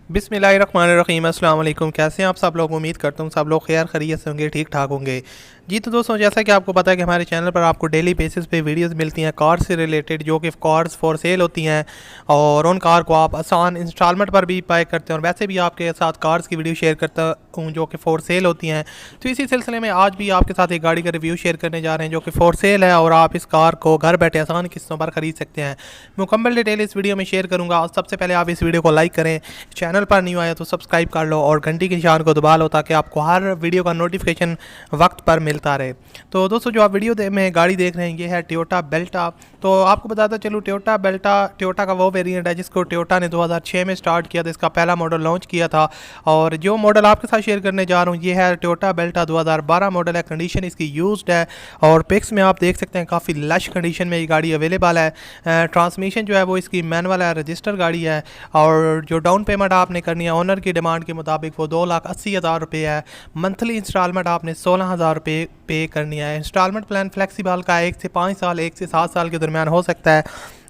बिस्मिल्लाहिर्रहमानिर्रहीम। अस्सलाम वालेकुम। कैसे हैं आप सब लोग? उम्मीद करता हूँ सब लोग खैर खैरियत से होंगे, ठीक ठाक होंगे। जी तो दोस्तों, जैसा कि आपको पता है कि हमारे चैनल पर आपको डेली बेसिस पे वीडियोस मिलती हैं कार से रिलेटेड, जो कि कार्स फॉर सेल होती हैं और उन कार को आप आसान इंस्टॉलमेंट पर भी बाय करते हैं और वैसे भी आपके साथ कार्स की वीडियो शेयर करता हूँ जो कि फॉर सेल होती हैं। तो इसी सिलसिले में आज भी आपके साथ एक गाड़ी का रिव्यू शेयर करने जा रहे हैं जो कि फॉर सेल है और आप इस कार को घर बैठे आसान किस्तों पर ख़रीद सकते हैं। मुकम्मल डिटेल इस वीडियो में शेयर करूँगा। सबसे पहले आप इस वीडियो को लाइक करें, चैनल पर न्यू आया तो सब्सक्राइब कर लो और घंटी के निशान को दबा लो ताकि आपको हर वीडियो का नोटिफिकेशन वक्त पर मिलता रहे। तो दोस्तों, जो आप वीडियो में गाड़ी देख रहे हैं ये है टोयोटा बेल्टा। तो आपको बताता चलूँ, टोयोटा बेल्टा टोयोटा का वो वेरिएंट है जिसको टोयोटा ने 2006 में स्टार्ट किया था। इसका पहला मॉडल लॉन्च किया था और जो मॉडल आपके साथ शेयर करने जा रहा हूँ ये है टोयोटा बेल्टा 2012 मॉडल है। कंडीशन इसकी यूज्ड है और पिक्स में आप देख सकते हैं काफ़ी लश कंडीशन में ये गाड़ी अवेलेबल है। ट्रांसमिशन जो है वो इसकी मैनुअल है, रजिस्टर गाड़ी है और जो डाउन पेमेंट आपने करनी है ऑनर की डिमांड के मुताबिक वो 2,80,000 रुपये है। मंथली इंस्टॉलमेंट आपने 16,000 रुपये पे करनी है। इंस्टॉलमेंट प्लान फ्लेक्सिबल का 1 से 5 साल 1 से 7 साल के दरमियान हो सकता है।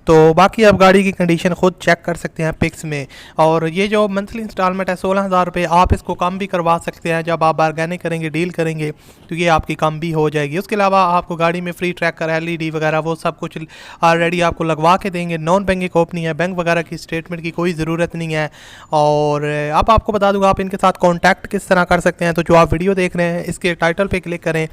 तो बाकी आप गाड़ी की कंडीशन खुद चेक कर सकते हैं पिक्स में। और ये जो मंथली इंस्टॉलमेंट है 16,000 रुपये, आप इसको कम भी करवा सकते हैं जब आप बारगेनिंग करेंगे, डील करेंगे तो ये आपकी कम भी हो जाएगी। उसके अलावा आपको गाड़ी में फ्री ट्रैकर, LED वगैरह वो सब कुछ ऑलरेडी आपको लगवा के देंगे। नॉन बैंकिंग ओपनिंग है, बैंक वगैरह की स्टेटमेंट की कोई ज़रूरत नहीं है। और अब आपको बता दूंगा आप इनके साथ कॉन्टैक्ट किस तरह कर सकते हैं। तो जो आप वीडियो देख रहे हैं इसके टाइटल पर क्लिक करें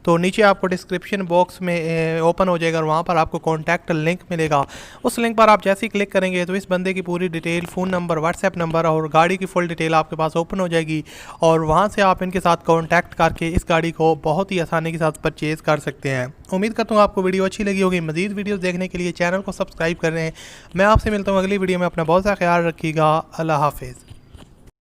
तो नीचे आपको डिस्क्रिप्शन बॉक्स में ओपन हो जाएगा और वहाँ पर आपको कॉन्टैक्ट लिंक मिलेगा। उस लिंक पर आप जैसे ही क्लिक करेंगे तो इस बंदे की पूरी detail, phone number, WhatsApp number और गाड़ी की फुल डिटेल आपके पास ओपन हो जाएगी और वहां से आप इनके साथ कांटेक्ट करके इस गाड़ी को बहुत ही आसानी के साथ परचेज़ कर सकते हैं। उम्मीद करता हूँ आपको वीडियो अच्छी लगी होगी। मज़ीद वीडियोस देखने के लिए चैनल को सब्सक्राइब कर रहे हैं। मैं आपसे मिलता हूँ अगली वीडियो में। अपना बहुत सा ख्याल रखिएगा। अल्लाह हाफिज़।